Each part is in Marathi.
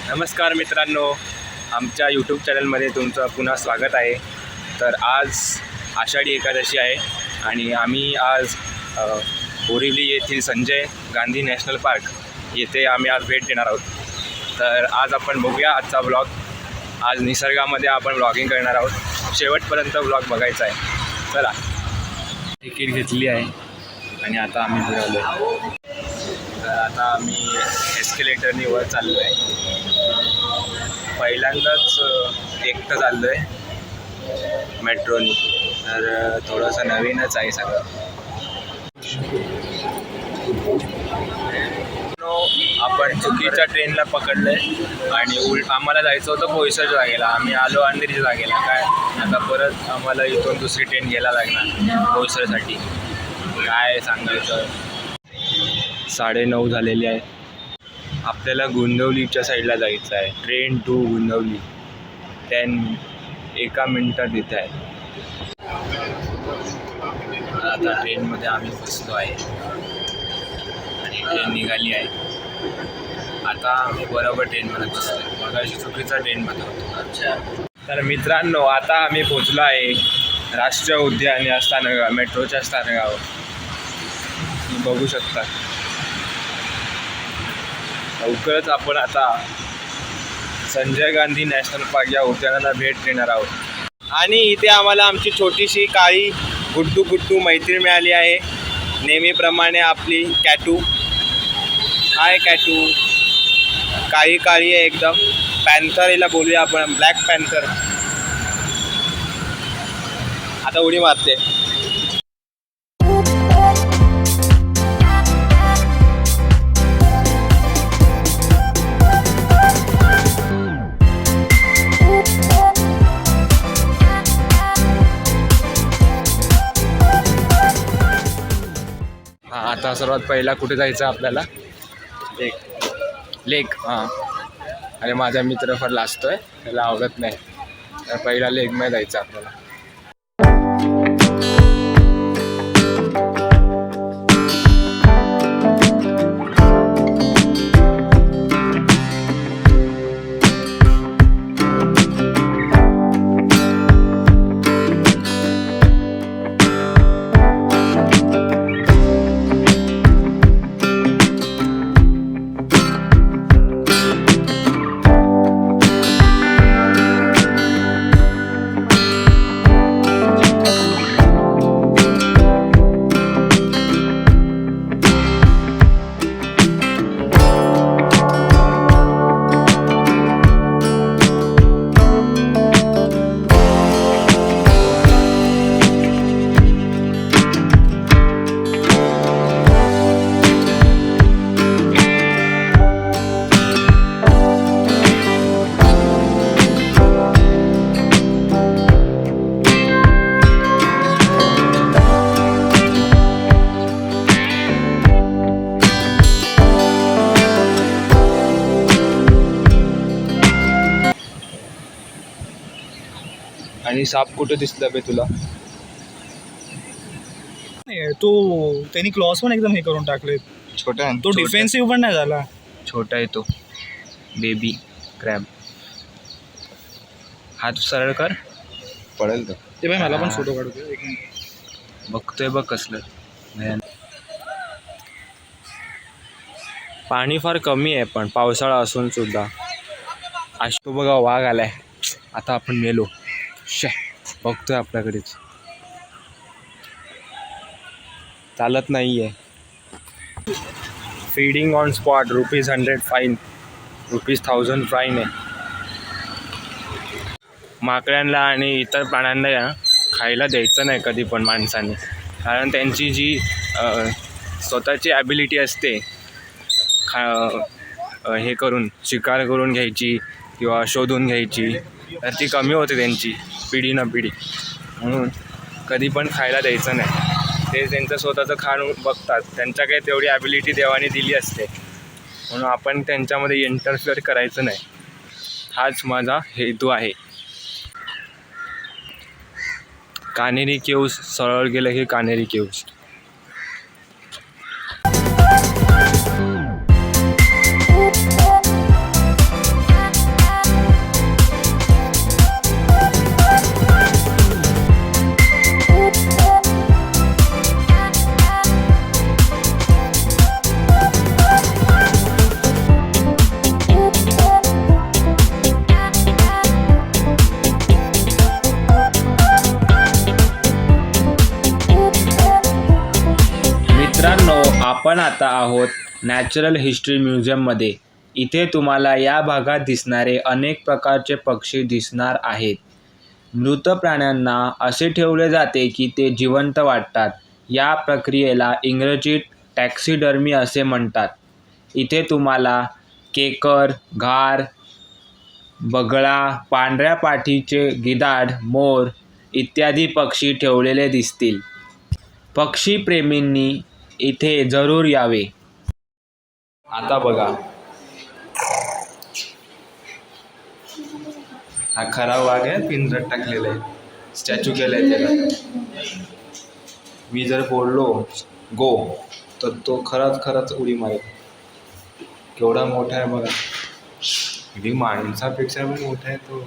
नमस्कार मित्रांनो, आमच्या यूट्यूब चॅनलमध्ये तुमचं पुन्हा स्वागत आहे. तर आज आषाढी एकादशी आहे आणि आम्ही आज बोरिवली येथील संजय गांधी नॅशनल पार्क येथे आम्ही आज भेट देणार आहोत. तर आज आपण बघूया आजचा ब्लॉग. आज निसर्गामध्ये आपण ब्लॉगिंग करणार आहोत. शेवटपर्यंत ब्लॉग बघायचा आहे. चला, तिकीट घेतली आहे आणि आता आम्ही फिरवलो आहे. तर आता आम्ही एस्केलेटरनी वर चाललो आहे. पहिल्यांदाच एकटं चाललो आहे मेट्रोनी, तर थोडंसं नवीनच आहे सगळं. आपण चुकीच्या ट्रेनला पकडलं आहे आणि आम्हाला जायचं होतं बोईसरच्या जागेला. आम्ही आलो अंधेरीच्या जागेला. काय आता परत आम्हाला इथून दुसरी ट्रेन घ्यायला लागणार बोईसरसाठी. काय सांगायचं, 9:30 झालेली आहे. आपल्याला गोंदवलीच्या साईडला जायचं आहे. ट्रेन टू गोंदवली 1 मिनिटात इथे आहे. आता ट्रेनमध्ये आम्ही बसलो आहे आणि ट्रेन निघाली आहे. आता आम्ही बरोबर ट्रेनमध्ये बसलो आहे. मगाशी चुकीचा ट्रेनमध्ये होतो. अच्छा, तर मित्रांनो, आता आम्ही पोचलो आहे राष्ट्रीय उद्यान या स्थानकावर, मेट्रोच्या स्थानकावर. बघू शकता. लवकरच आपण आता संजय गांधी नॅशनल पार्क या उद्यानाला भेट देणार आहोत. आणि इथे आम्हाला आमची छोटीशी काळी गुड्डू मैत्रीण मिळाली आहे. नेहमीप्रमाणे आपली कॅटू. हाय कॅटू. काळी आहे एकदम. पॅन्थर हिला बोलूया आपण, ब्लॅक पॅन्थर. आता उडी मारते. आता सर्वात पहिला कुठे जायचं आपल्याला? लेक. हां, आणि माझा मित्र फार लाजतोय, त्याला आवडत नाही. तर पहिला लेकमध्ये जायचं आपल्याला. आणि साप कुठं दिसला बे तुला? तो त्यांनी क्लॉस पण एकदम हे करून टाकले. छोटा आहे तो डिफेन्सिव्ह पण नाही झाला. छोटा आहे तो बेबी क्रॅब. हात सरळ कर, पडेल तो. ते बाई मला पण फोटो काढू दे. एक मिनिट. बघतोय बघ कसलं. पाणी फार कमी आहे पण पावसाळा असून सुद्धा. आज तो बघा वाघ आलाय. आता आपण मेलो. बघतोय आपल्याकडेच, चालत नाहीये. Feeding on spot ₹100 fine, ₹1000 fine आहे. माकड्यांना आणि इतर प्राण्यांना खायला द्यायचं नाही कधी पण माणसाने, कारण त्यांची जी स्वतःची ॲबिलिटी असते हे करून शिकार करून घ्यायची किंवा शोधून घ्यायची, तर ती कमी होते त्यांची पिढी न पिढी. म्हणून कधी पण खायला द्यायचं नाही. ते त्यांचं स्वतःचं खाणं बघतात. त्यांच्याकडे तेवढी ॲबिलिटी देवाने दिली असते, म्हणून आपण त्यांच्यामध्ये इंटरफिअर करायचं नाही. हाच माझा हेतू आहे. कानेरी केव्ज सरळ गेलं की कानेरी केव्ज. आपण आता आहोत नॅचरल हिस्ट्री म्युझियममध्ये. इथे तुम्हाला या भागात दिसणारे अनेक प्रकारचे पक्षी दिसणार आहेत. मृत प्राण्यांना असे ठेवले जाते की ते जिवंत वाटतात. या प्रक्रियेला इंग्रजीत टॅक्सिडर्मी असे म्हणतात. इथे तुम्हाला केकर, घार, बगळा, पांढऱ्या पाठीचे गिधाड, मोर इत्यादी पक्षी ठेवलेले दिसतील. पक्षीप्रेमींनी इथे जरूर यावे. आता बघा, हा खरा वाघ आहे, पिंजऱ्यात टाकलेला आहे, स्टॅच्यू केलाय त्याला. मी जर बोललो गो तर तो खरंच उडी मारेल. केवढा मोठा आहे बघा, अगदी माणसापेक्षा पण मोठा आहे तो.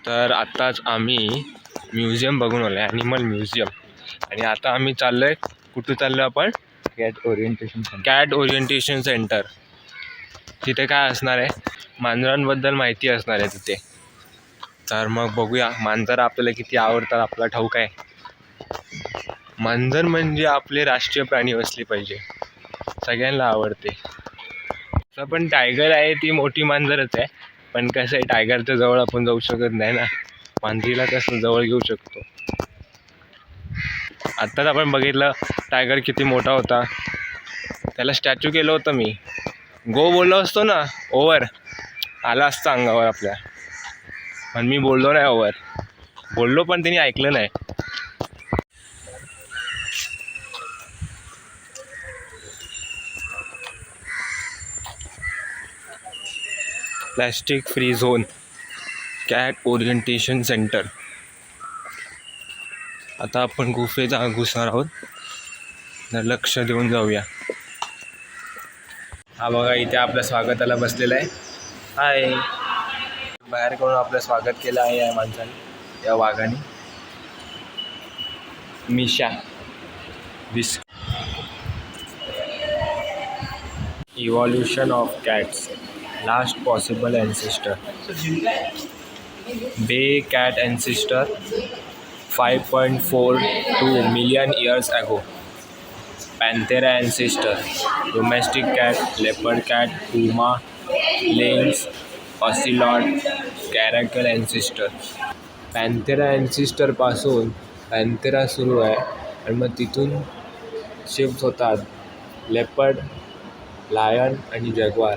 तर आत्ताच आम्ही म्युझियम बघून आलो आहे, ॲनिमल म्युझियम. आणि आता आम्ही चाललो आहे, कुठं चाललो आपण? Cat orientation centre. तिथे काय असणार आहे? मांजरांबद्दल माहिती असणार आहे तिथे. तर मग बघूया, मांजर आपल्याला किती आवडतात आपला ठाऊक आहे. मांजर म्हणजे आपले राष्ट्रीय प्राणी असले पाहिजे, सगळ्यांना आवडते. तसं पण टायगर आहे, ती मोठी मांजरच आहे. पण कसं आहे, टायगरच्या जवळ आपण जाऊ शकत नाही ना, मांजरीला कसं जवळ घेऊ शकतो. आत्ताच आपण बघितलं टायगर किती मोठा होता, त्याला स्टॅच्यू केलं होतं मी. गो बोललो असतो ना, ओव्हर आला असतं अंगावर आपल्या, पण मी बोललो नाही ओव्हर. बोललो पण त्यांनी ऐकलं नाही. Plastic free zone, cat orientation centre. आता आपण गुफेत घुसणार आहोत, तर लक्ष देऊन जाऊया. हा बघा, इथे आपल्या स्वागताला बसलेला आहे. हाय. बाहेर करून आपलं स्वागत केलं आहे या माणसाने, या वाघाने. मिशा this evolution of cats, last possible ancestor. Bay cat ancestor 5.42 million years ago. Panthera ancestor, domestic cat, leopard cat, puma, lynx, ocelot, caracal ancestor. पॅन्थेरा ancestor पासून पॅन्थेरा सुरू आहे आणि मग तिथून शिफ्ट होतात लेपर्ड, लायन आणि जॅग्वार.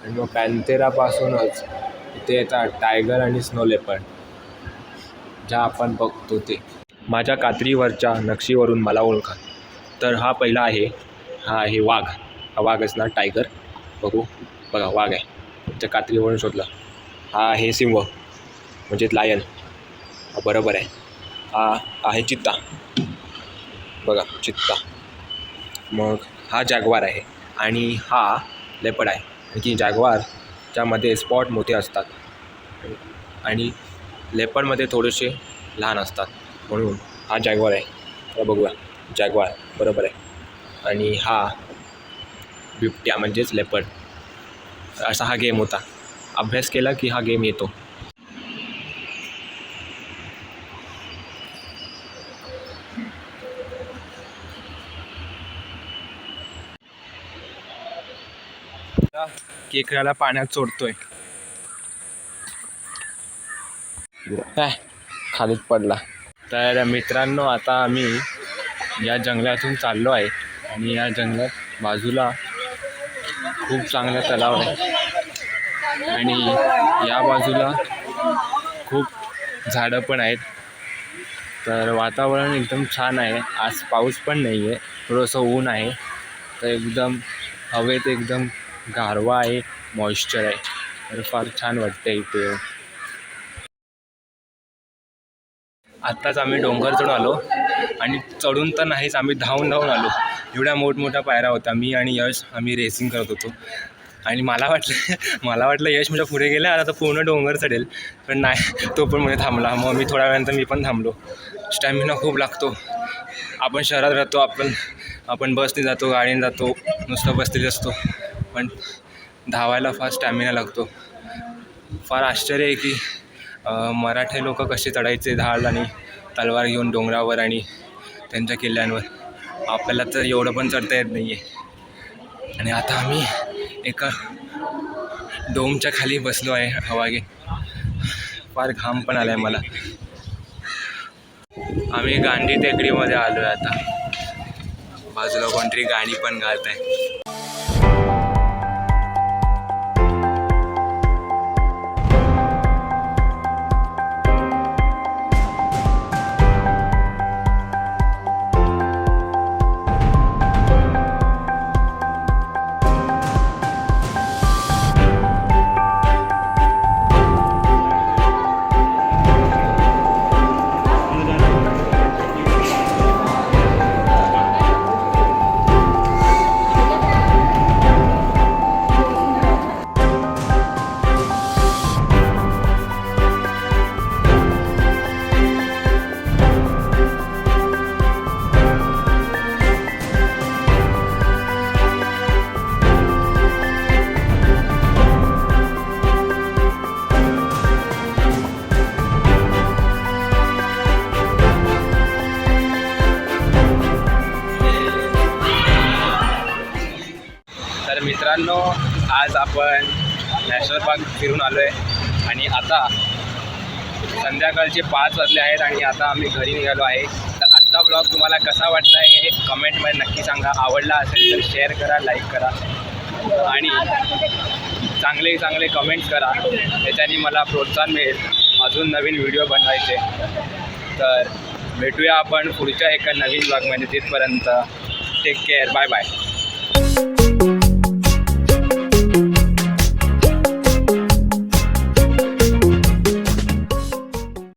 आणि मग पॅन्थेरापासूनच इथे येतात टायगर आणि स्नो लेपर्ड, ज्या आपण बघतो ते. माझ्या कात्रीवरच्या नक्षीवरून मला ओळखा. तर हा पहिला आहे, हा आहे वाघ. हा वाघ असणार टायगर. बघा वाघ आहे, त्या कात्रीवरून शोधलं. हा आहे सिंह म्हणजेच लायन, बरोबर आहे. हा आहे चित्ता, बघा चित्ता. मग हा जॅग्वार आहे आणि हा लेपर्ड आहे. की जॅग्वारच्यामध्ये स्पॉट मोठे असतात आणि लेपर्डमध्ये थोडेसे लहान असतात, म्हणून हा जॅग्वार आहे. तर बघूया, जॅग्वार बरोबर आहे. आणि हा बिबट्या म्हणजेच लेपर्ड. असा हा गेम होता, अभ्यास केला की हा गेम येतो. केकड्याला पाण्यात सोडतोय. काय खालीच पडला. तर मित्रांनो आता आम्ही या जंगलातून चाललो आहे आणि या जंगलात बाजूला खूप चांगला तलाव आहे आणि या बाजूला खूप झाडं पण आहेत. तर वातावरण एकदम छान आहे. आज पाऊस पण नाही आहे, थोडंसं ऊन आहे. तर एकदम हवेत एकदम गारवा आहे, मॉइश्चर आहे. तर फार छान वाटतं इथे. आत्ताच आम्ही डोंगर चढून आलो आणि चढून तर नाहीच, आम्ही धावून आलो. एवढ्या मोठमोठ्या पायऱ्या होत्या. मी आणि यश आम्ही रेसिंग करत होतो आणि मला वाटलं यश म्हणजे पुढे गेला आता तर पूर्ण डोंगर चढेल, पण नाही, तो पण मध्ये थांबला. मग मी थोड्या वेळानंतर मी पण थांबलो. स्टॅमिना खूप लागतो. आपण शहरात राहतो, आपण बसने जातो, गाडीने जातो, नुसतं बसलेलं असतो, पण धावायला फार स्टॅमिना लागतो. फार आश्चर्य आहे की मराठी लोक कसे चढायचे ढाल आणि तलवार घेऊन डोंगरावर आणि त्यांच्या किल्ल्यांवर. आपल्याला तर एवढं पण चढता येत नाही आहे. आणि आता आम्ही एका डोमच्या खाली बसलो आहे हवा घे. फार घाम पण आला आहे मला. आम्ही गांधी टेकडीमध्ये आलो आहे. आता बाजूला कोणतरी गाणी पण गात आहे. तर मित्रांनो, आज आपण नॅशनल पार्क फिरून आलो आहे आणि आता संध्याकाळचे 5 वाजले आहेत आणि आता आम्ही घरी निघालो आहे. तर आजचा ब्लॉग तुम्हाला कसा वाटला आहे हे कमेंटमध्ये नक्की सांगा. आवडला असेल तर शेअर करा, लाईक करा आणि चांगले कमेंट्स करा. त्याच्याने मला प्रोत्साहन मिळेल अजून नवीन व्हिडिओ बनवायचे. तर भेटूया आपण पुढच्या एका नवीन ब्लॉगमध्ये. तिथपर्यंत टेक केअर, बाय बाय.